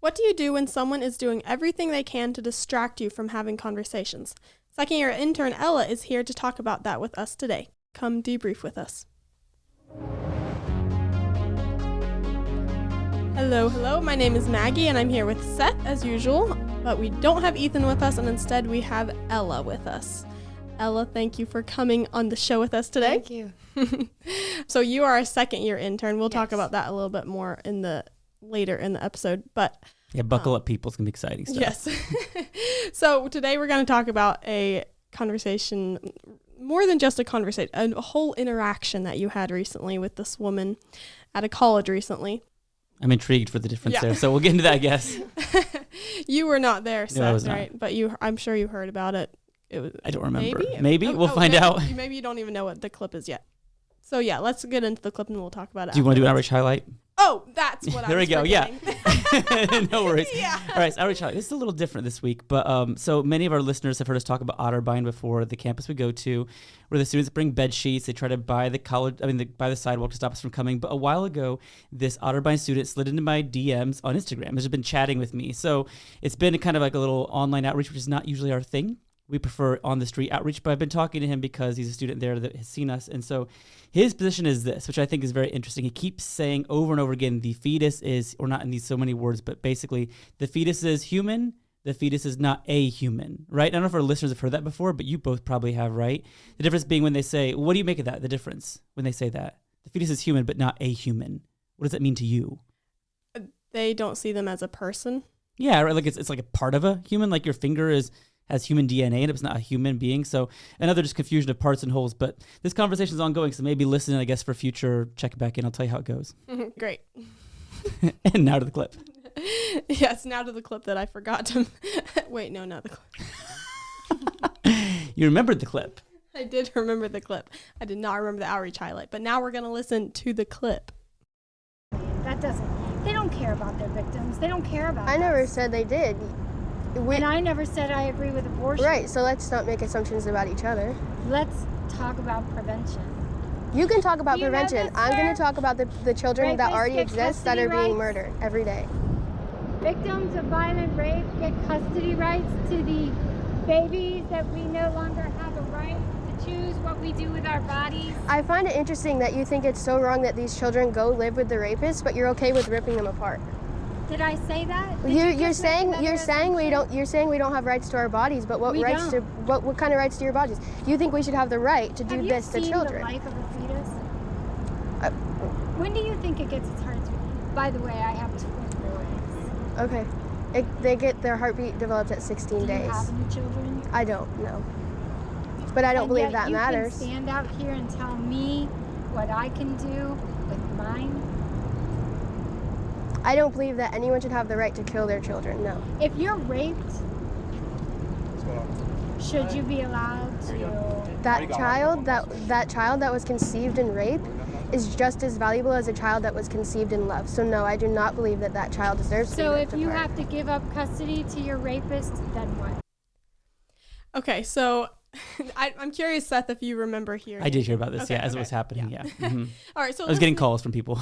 What do you do when someone is doing everything they can to distract you from having conversations? Second year intern Ella is here to talk about that with us today. Come debrief with us. Hello. My name is Maggie, and I'm here with Seth, as usual. But we don't have Ethan with us, and instead we have Ella with us. Ella, thank you for coming on the show with us today. Thank you. So you are a second year intern. We'll talk about that a little bit more later in the episode. But yeah, buckle up, people. It's going to be exciting stuff. Yes. So today we're going to talk about a conversation, more than just a conversation, a whole interaction that you had recently with this woman at a college recently. I'm intrigued for the difference there. So we'll get into that, I guess. You were not there, Seth, no, I was right? not. But I'm sure you heard about it. I don't remember. Maybe? We'll find out. Maybe you don't even know what the clip is yet. So yeah, let's get into the clip and we'll talk about it. Do you want to do an outreach highlight? Oh, that's what I was There we go. forgetting. Yeah. No worries. Yeah. All right. So outreach highlight. This is a little different this week, but so many of our listeners have heard us talk about Otterbein before, the campus we go to, where the students bring bed sheets. They try to buy buy the sidewalk to stop us from coming. But a while ago, this Otterbein student slid into my DMs on Instagram. Has been chatting with me. So it's been kind of like a little online outreach, which is not usually our thing. We prefer on the street outreach, but I've been talking to him because he's a student there that has seen us. And so his position is this, which I think is very interesting. He keeps saying over and over again, the fetus is, or not in these so many words, but basically the fetus is human. The fetus is not a human, right? I don't know if our listeners have heard that before, but you both probably have, right? The difference being when they say, what do you make of that? The difference when they say that the fetus is human, but not a human. What does that mean to you? They don't see them as a person. Yeah, right. Like it's like a part of a human, like your finger has human DNA and it's not a human being. So another just confusion of parts and wholes. But this conversation is ongoing, so maybe listen, I guess, for future check back in. I'll tell you how it goes. Great. And now to the clip. Yes, now to the clip that I forgot to. Wait, no, not the clip. You remembered the clip. I did remember the clip. I did not remember the outreach highlight. But now we're going to listen to the clip. They don't care about their victims. They don't care about I never us. said they did. And I never said I agree with abortion. Right, so let's not make assumptions about each other. Let's talk about prevention. You can talk about Do you know prevention. this, I'm going sir? to talk about the children that Rapists already get exist that are custody being rights. murdered every day. Victims of violent rape get custody rights to the babies that we no longer have a right to choose what we do with our bodies. I find it interesting that you think it's so wrong that these children go live with the rapists, but you're okay with ripping them apart. Did I say that? Did You're you just make saying another you're saying we don't have rights to our bodies, but what We rights don't. what kind of rights to your bodies? You think we should have the right to do Have this you to seen children? the life of a fetus? Uh, When do you think it gets its heart beat? By the way, I have twin boys. Okay. They get their heartbeat developed at 16 Do days. you have any children? I don't know. But I don't And believe yet that you matters. can stand out here and tell me what I can do with mine. I don't believe that anyone should have the right to kill their children. No. If you're raped, should you be allowed to? That child that was conceived in rape is just as valuable as a child that was conceived in love. So no, I do not believe that that child deserves to be So ripped if you apart. have to give up custody to your rapist, then what? Okay, so I'm curious, Seth, if you remember hearing. I did hear about this, Okay, as it was happening, yeah. Mhm. All right, so I was getting calls from people.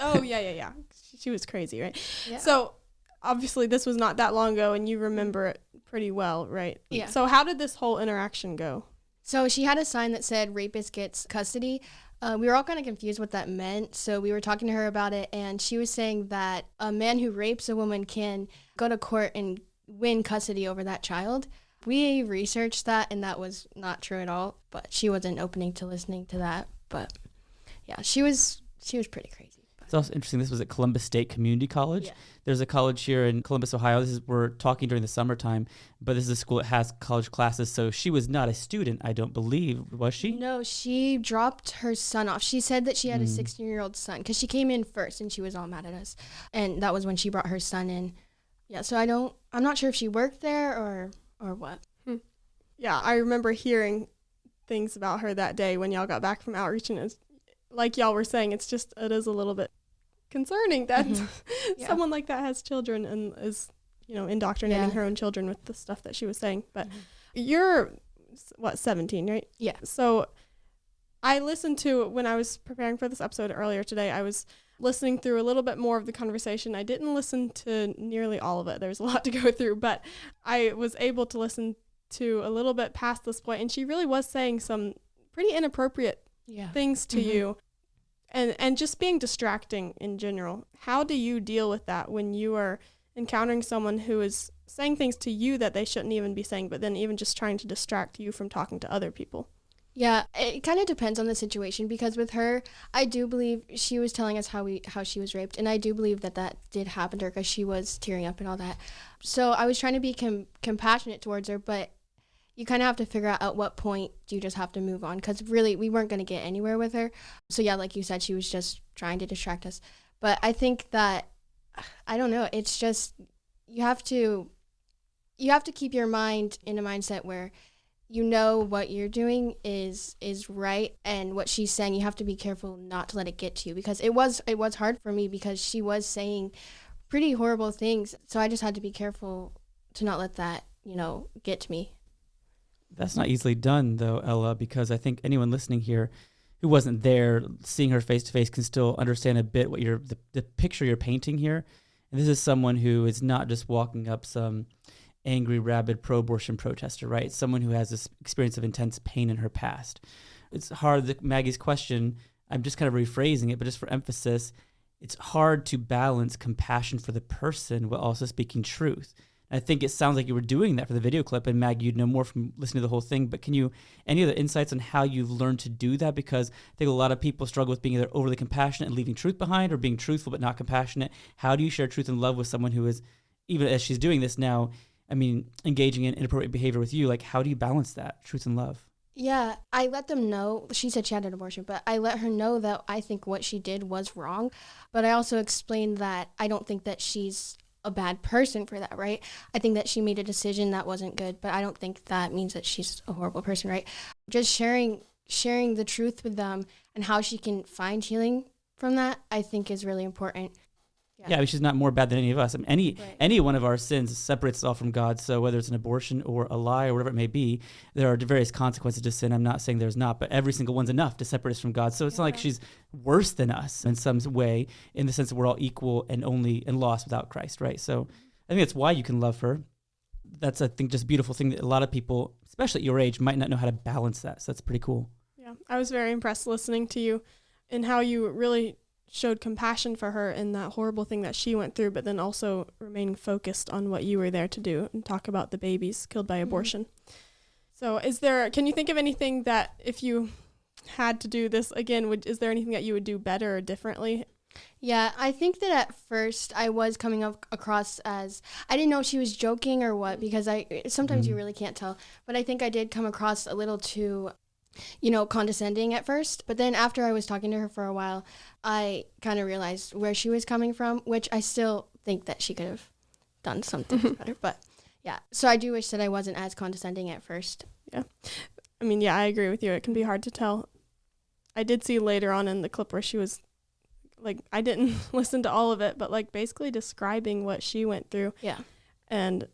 Oh, yeah. She was crazy, right? Yeah. So obviously this was not that long ago, and you remember it pretty well, right? Yeah. So how did this whole interaction go? So she had a sign that said rapist gets custody. We were all kind of confused what that meant. So we were talking to her about it, and she was saying that a man who rapes a woman can go to court and win custody over that child. We researched that, and that was not true at all. But she wasn't opening to listening to that. But yeah, she was pretty crazy. It's also interesting. This was at Columbus State Community College. Yeah. There's a college here in Columbus, Ohio. We're talking during the summertime, but this is a school that has college classes. So she was not a student, I don't believe, was she? No, she dropped her son off. She said that she had a 16-year-old son because she came in first and she was all mad at us. And that was when she brought her son in. Yeah, so I'm not sure if she worked there or what. Yeah, I remember hearing things about her that day when y'all got back from outreach, and it's like y'all were saying, it is a little bit concerning that Yeah. someone like that has children and is, indoctrinating Yeah. her own children with the stuff that she was saying. But you're, 17, right? Yeah. So I listened to, when I was preparing for this episode earlier today, I was listening through a little bit more of the conversation. I didn't listen to nearly all of it. There's a lot to go through, but I was able to listen to a little bit past this point, and she really was saying some pretty inappropriate things to you, and just being distracting in general. How do you deal with that when you are encountering someone who is saying things to you that they shouldn't even be saying, but then even just trying to distract you from talking to other people? Yeah, it kind of depends on the situation, because with her, I do believe she was telling us how she was raped, and I do believe that did happen to her because she was tearing up and all that. So I was trying to be compassionate towards her, but you kind of have to figure out at what point do you just have to move on, because really we weren't going to get anywhere with her. So yeah, like you said, she was just trying to distract us. But I think that, I don't know, it's just you have to keep your mind in a mindset where you know what you're doing is right, and what she's saying, you have to be careful not to let it get to you, because it was hard for me because she was saying pretty horrible things. So I just had to be careful to not let that, get to me. That's not easily done, though, Ella, because I think anyone listening here who wasn't there, seeing her face to face, can still understand a bit what the picture you're painting here. And this is someone who is not just walking up some angry, rabid pro-abortion protester, right? Someone who has this experience of intense pain in her past. It's hard, Maggie's question, I'm just kind of rephrasing it, but just for emphasis, it's hard to balance compassion for the person while also speaking truth. I think it sounds like you were doing that for the video clip, and Maggie, you'd know more from listening to the whole thing, but any other insights on how you've learned to do that? Because I think a lot of people struggle with being either overly compassionate and leaving truth behind, or being truthful but not compassionate. How do you share truth and love with someone who is, even as she's doing this now, engaging in inappropriate behavior with you? Like, how do you balance that, truth and love? Yeah, I let them know. She said she had an abortion, but I let her know that I think what she did was wrong. But I also explained that I don't think that she's a bad person for that, right? I think that she made a decision that wasn't good, but I don't think that means that she's a horrible person, right? Just sharing the truth with them and how she can find healing from that, I think is really important. Yeah, she's not more bad than any of us. Any one of our sins separates us all from God. So whether it's an abortion or a lie or whatever it may be, there are various consequences to sin. I'm not saying there's not, but every single one's enough to separate us from God. So it's not like she's worse than us in some way, in the sense that we're all equal and lost without Christ, right? So I think that's why you can love her. That's, I think, just a beautiful thing that a lot of people, especially at your age, might not know how to balance that. So that's pretty cool. Yeah, I was very impressed listening to you and how you really showed compassion for her in that horrible thing that she went through, but then also remaining focused on what you were there to do and talk about the babies killed by abortion. So can you think of anything that, if you had to do this again, is there anything that you would do better or differently? Yeah, I think that at first I was coming across as, I didn't know if she was joking or what, because sometimes you really can't tell, but I think I did come across a little too condescending at first. But then after I was talking to her for a while, I kind of realized where she was coming from, which I still think that she could have done something better. But yeah, so I do wish that I wasn't as condescending at first. Yeah. I agree with you. It can be hard to tell. I did see later on in the clip where she was, I didn't listen to all of it, but basically describing what she went through. Yeah. And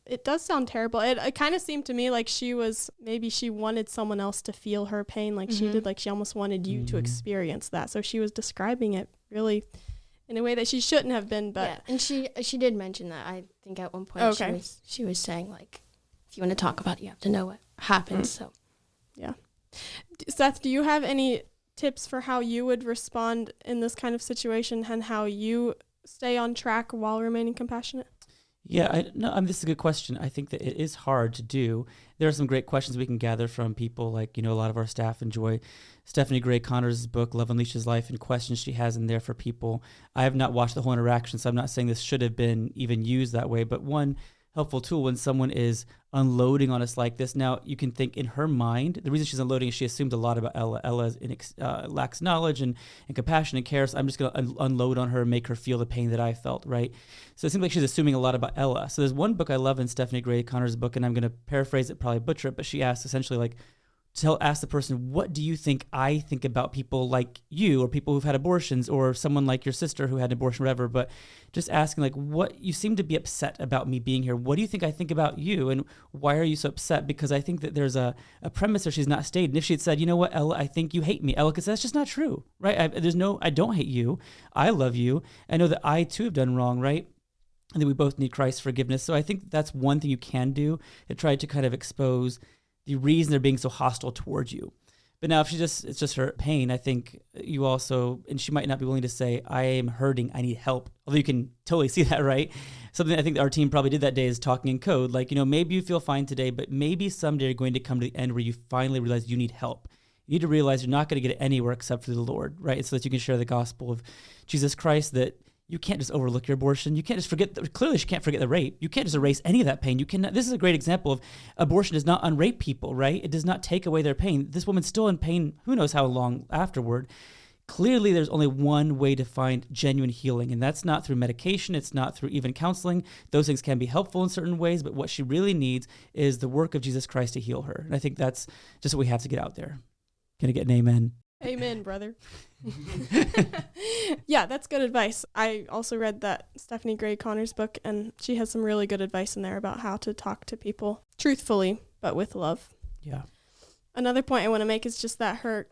it does sound terrible. It kind of seemed to me like she wanted someone else to feel her pain like she did. Like she almost wanted you to experience that. So she was describing it really in a way that she shouldn't have been. But yeah, and she did mention that. I think at one point she was saying, if you want to talk about it, you have to know what happened. So yeah. Seth, do you have any tips for how you would respond in this kind of situation and how you stay on track while remaining compassionate? Yeah, this is a good question. I think that it is hard to do. There are some great questions we can gather from people a lot of our staff enjoy Stephanie Gray Connors' book, Love Unleashes Life, and questions she has in there for people. I have not watched the whole interaction, so I'm not saying this should have been even used that way, but one helpful tool when someone is unloading on us like this. Now, you can think in her mind, the reason she's unloading is she assumes a lot about Ella. Ella lacks knowledge and compassion and care, so I'm just going to unload on her and make her feel the pain that I felt, right? So it seems like she's assuming a lot about Ella. So there's one book I love in Stephanie Gray Connors' book, and I'm going to paraphrase it, probably butcher it, but she asks essentially, ask the person, what do you think I think about people like you, or people who've had abortions, or someone like your sister who had an abortion, whatever, but just asking, like, what, you seem to be upset about me being here. What do you think I think about you, and why are you so upset? Because I think that there's a premise there she's not stated. And if she had said, you know what, Ella, I think you hate me, Ella could say, that's just not true, right? I don't hate you. I love you. I know that I too have done wrong, right? And that we both need Christ's forgiveness. So I think that's one thing you can do, to try to kind of expose the reason they're being so hostile towards you. But now if it's just her pain, I think you also, and she might not be willing to say, I am hurting, I need help. Although you can totally see that, right? Something I think our team probably did that day is talking in code. Like, maybe you feel fine today, but maybe someday you're going to come to the end where you finally realize you need help. You need to realize you're not going to get it anywhere except through the Lord, right? So that you can share the gospel of Jesus Christ, that you can't just overlook your abortion. You can't just forget. Clearly, she can't forget the rape. You can't just erase any of that pain. You cannot. This is a great example of abortion does not unrape people, right? It does not take away their pain. This woman's still in pain, who knows how long afterward. Clearly, there's only one way to find genuine healing, and that's not through medication. It's not through even counseling. Those things can be helpful in certain ways, but what she really needs is the work of Jesus Christ to heal her. And I think that's just what we have to get out there. Can I get an amen? Amen, brother. Yeah, that's good advice. I also read that Stephanie Gray Connor's book, and she has some really good advice in there about how to talk to people truthfully, but with love. Yeah. Another point I want to make is just that her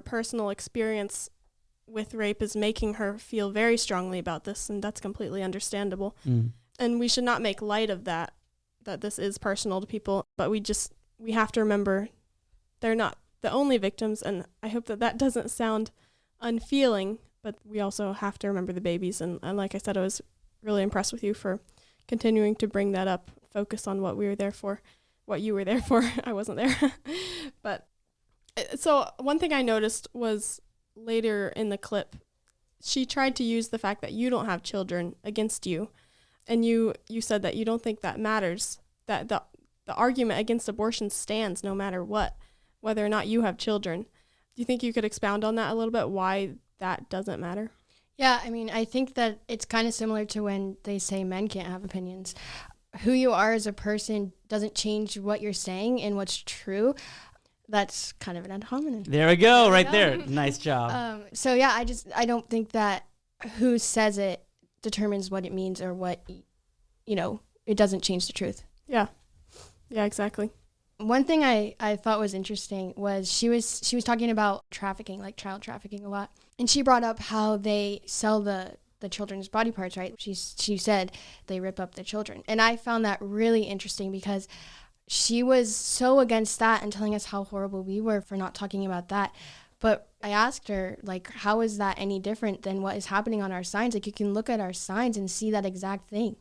personal experience with rape is making her feel very strongly about this, and that's completely understandable. And we should not make light of that this is personal to people, but we have to remember they're not the only victims, and I hope that doesn't sound unfeeling, but we also have to remember the babies. And like I said, I was really impressed with you for continuing to bring that up, focus on what we were there for, what you were there for. I wasn't there. But so one thing I noticed was later in the clip, she tried to use the fact that you don't have children against you. And you said that you don't think that matters, that the argument against abortion stands no matter what, whether or not you have children. Do you think you could expound on that a little bit, why that doesn't matter? Yeah, I mean, I think that it's kind of similar to when they say men can't have opinions. Who you are as a person doesn't change what you're saying and what's true. That's kind of an ad hominem. There we go, right there. Nice job. So yeah, I don't think that who says it determines what it means, or what, it doesn't change the truth. Yeah, exactly. One thing I thought was interesting was she was talking about trafficking, like child trafficking a lot. And she brought up how they sell the children's body parts, right? She said they rip up the children. And I found that really interesting because she was so against that and telling us how horrible we were for not talking about that. But I asked her, like, how is that any different than what is happening on our signs? Like, you can look at our signs and see that exact thing.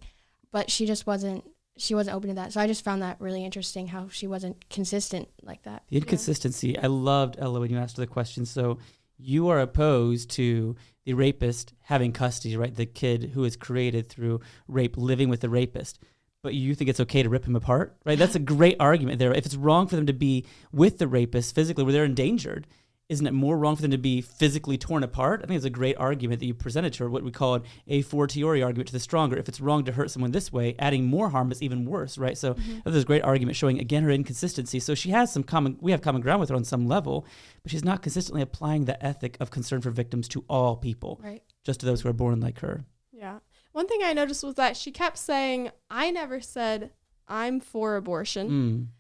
But she just wasn't open to that. So I just found that really interesting, how she wasn't consistent like that. The inconsistency. I loved, Ella, when you asked her the question. So you are opposed to the rapist having custody, right? The kid who is created through rape living with the rapist. But you think it's okay to rip him apart, right? That's a great argument there. If it's wrong for them to be with the rapist physically where they're endangered, isn't it more wrong for them to be physically torn apart? I think it's a great argument that you presented to her, what we call a fortiori argument to the stronger. If it's wrong to hurt someone this way, adding more harm is even worse, right? So there's a great argument showing, again, her inconsistency. So she has we have common ground with her on some level, but she's not consistently applying the ethic of concern for victims to all people, right? Just to those who are born like her. Yeah. One thing I noticed was that she kept saying, I never said I'm for abortion.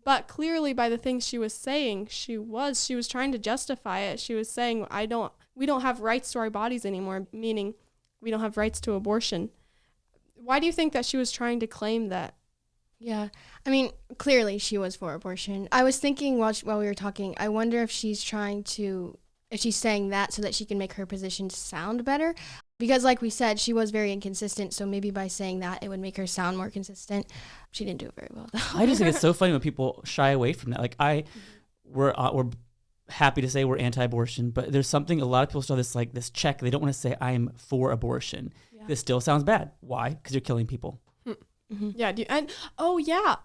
But clearly by the things she was saying, she was trying to justify it. She was saying, we don't have rights to our bodies anymore, meaning we don't have rights to abortion. Why do you think that she was trying to claim that? Yeah. I mean, clearly she was for abortion. I was thinking while we were talking, I wonder if she's saying that so that she can make her position sound better. Because like we said, she was very inconsistent, so maybe by saying that, it would make her sound more consistent. She didn't do it very well, though. I just think it's so funny when people shy away from that. Like we're happy to say we're anti-abortion, but there's something, a lot of people still have this check. They don't want to say I'm for abortion. Yeah. This still sounds bad. Why? Because you're killing people. Mm-hmm. Yeah.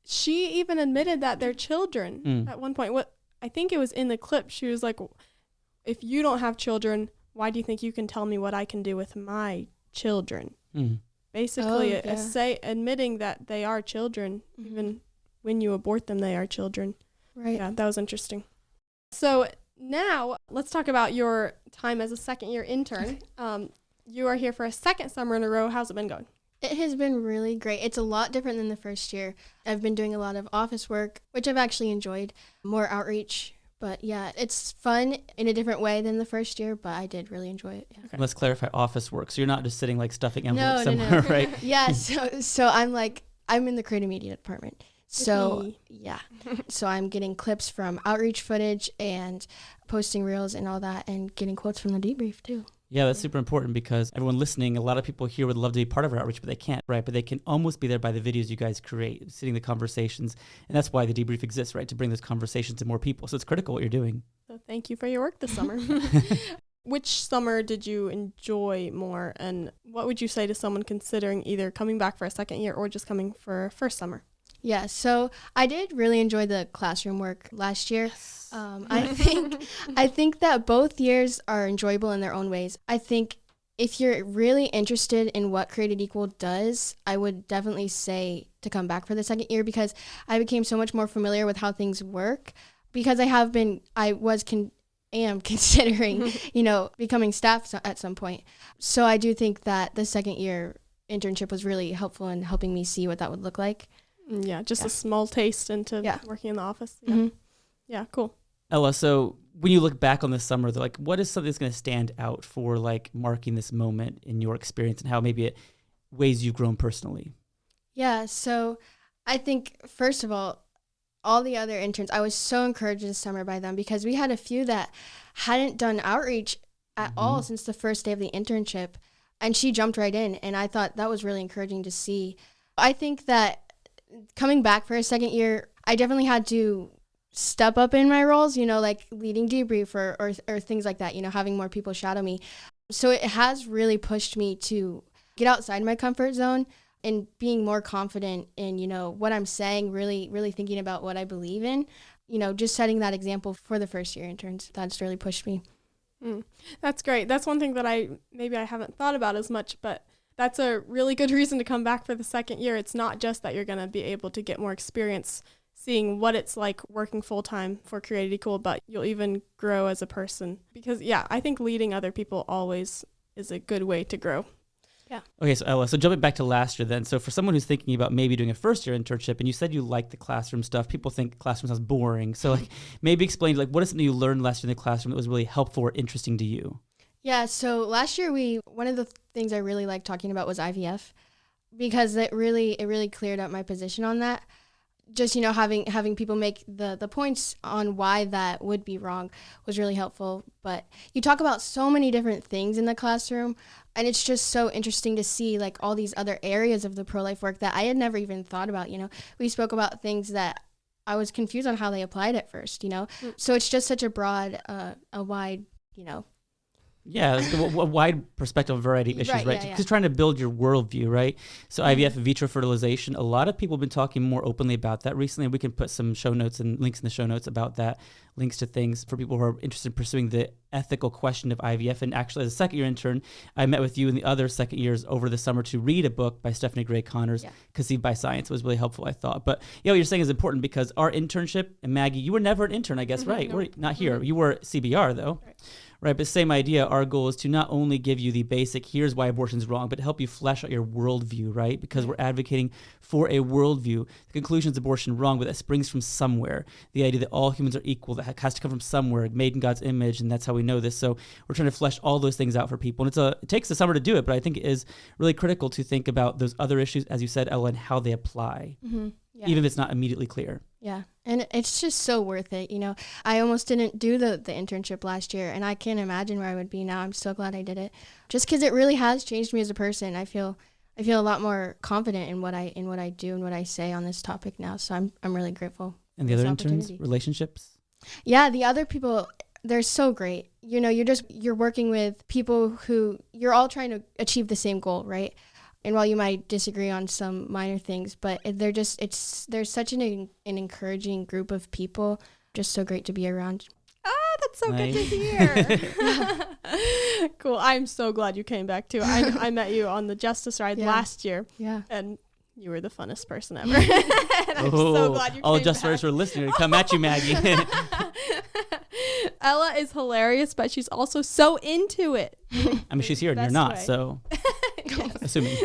She even admitted that they're children at one point. I think it was in the clip. She was like, if you don't have children, why do you think you can tell me what I can do with my children? Basically, admitting that they are children, even when you abort them, they are children. Right. Yeah, that was interesting. So now let's talk about your time as a second-year intern. You are here for a second summer in a row. How's it been going? It has been really great. It's a lot different than the first year. I've been doing a lot of office work, which I've actually enjoyed, more outreach. But yeah, it's fun in a different way than the first year, but I did really enjoy it. Yeah. Let's clarify office work. So you're not just sitting like stuffing envelopes No. somewhere, right? Yeah, so I'm in the creative media department. So yeah, so I'm getting clips from outreach footage and posting reels and all that, and getting quotes from the debrief too. Yeah, that's super important because everyone listening, a lot of people here would love to be part of our outreach, but they can't, right? But they can almost be there by the videos you guys create, sitting the conversations. And that's why the debrief exists, right? To bring those conversations to more people. So it's critical what you're doing. So thank you for your work this summer. Which summer did you enjoy more? And what would you say to someone considering either coming back for a second year or just coming for a first summer? Yeah, so I did really enjoy the classroom work last year. Yes. I think that both years are enjoyable in their own ways. I think if you're really interested in what Created Equal does, I would definitely say to come back for the second year, because I became so much more familiar with how things work, because am considering, becoming staff at some point. So I do think that the second year internship was really helpful in helping me see what that would look like. Yeah, just a small taste into working in the office. Yeah. Mm-hmm. Yeah, cool. Ella, so when you look back on this summer, like, what is something that's going to stand out for like marking this moment in your experience, and how maybe it ways you've grown personally? Yeah, so I think, first of all the other interns, I was so encouraged this summer by them, because we had a few that hadn't done outreach at all since the first day of the internship, and she jumped right in, and I thought that was really encouraging to see. I think that coming back for a second year, I definitely had to step up in my roles, like leading debrief or things like that, having more people shadow me. So it has really pushed me to get outside my comfort zone and being more confident in, what I'm saying, really, really thinking about what I believe in, just setting that example for the first year interns. That's really pushed me. That's great. That's one thing that I haven't thought about as much, but that's a really good reason to come back for the second year. It's not just that you're going to be able to get more experience seeing what it's like working full-time for Created Equal, but you'll even grow as a person. Because, I think leading other people always is a good way to grow. Yeah. Okay, so Ella, so jumping back to last year then. So for someone who's thinking about maybe doing a first-year internship, and you said you like the classroom stuff, people think classroom sounds boring. So like maybe explain, like, what is something you learned last year in the classroom that was really helpful or interesting to you? Yeah, so last year one of the things I really liked talking about was IVF, because it really cleared up my position on that. Just, having people make the points on why that would be wrong was really helpful. But you talk about so many different things in the classroom, and it's just so interesting to see like all these other areas of the pro-life work that I had never even thought about. We spoke about things that I was confused on how they applied at first, So it's just such a broad, a wide, Yeah, a wide perspective, variety of issues, right? Because trying to build your worldview, right? So IVF, in vitro fertilization, a lot of people have been talking more openly about that recently. We can put some show notes and links in the show notes about that, links to things for people who are interested in pursuing the ethical question of IVF. And actually, as a second-year intern, I met with you and the other second years over the summer to read a book by Stephanie Gray Connors, Conceived by Science. It was really helpful, I thought. But what you're saying is important, because our internship, and Maggie, you were never an intern, I guess, right? No. We're not here. You were CBR, though. Right, but same idea. Our goal is to not only give you the basic, here's why abortion is wrong, but help you flesh out your worldview, right? Because we're advocating for a worldview. The conclusion is abortion wrong, but that springs from somewhere. The idea that all humans are equal, that has to come from somewhere, made in God's image, and that's how we know this. So we're trying to flesh all those things out for people. And it takes the summer to do it, but I think it is really critical to think about those other issues, as you said, Ella, and how they apply, even if it's not immediately clear. Yeah, and it's just so worth it. I almost didn't do the internship last year, and I can't imagine where I would be now. I'm so glad I did it, just because it really has changed me as a person. I feel a lot more confident in what I do and what I say on this topic now. So I'm really grateful. And the other interns, relationships? Yeah, the other people, they're so great. You're working with people who you're all trying to achieve the same goal, right? And while you might disagree on some minor things, but there's such an encouraging group of people, just so great to be around. That's so good to hear. Cool. I'm so glad you came back too. I met you on the Justice Ride last year. Yeah. And You were the funnest person ever. And I'm so glad you all came Just back. Rights are listening. Come at you, Maggie. Ella is hilarious, but she's also so into it. I mean, she's here and you're Best not, way. so assuming.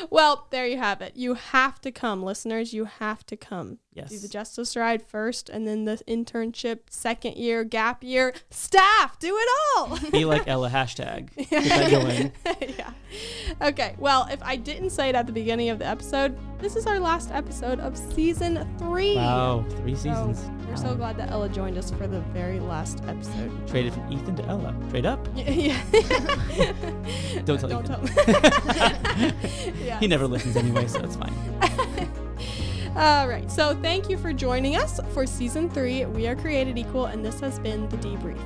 Well, there you have it. You have to come, listeners. You have to come. Yes. Do the Justice Ride first, and then the internship, second year, gap year. Staff, do it all. Be like Ella, hashtag. Get that going. Yeah. Okay. Well, if I didn't say it at the beginning of the episode, this is our last episode of season 3. Wow, 3 So seasons. we're Wow. so glad that Ella joined us for the very last episode. Traded from Ethan to Ella. Trade up? Yeah. Don't tell Don't Ethan. tell him. Yeah. He never listens anyway, so it's fine. All right. So thank you for joining us for season 3. We are Created Equal, and this has been the Debrief.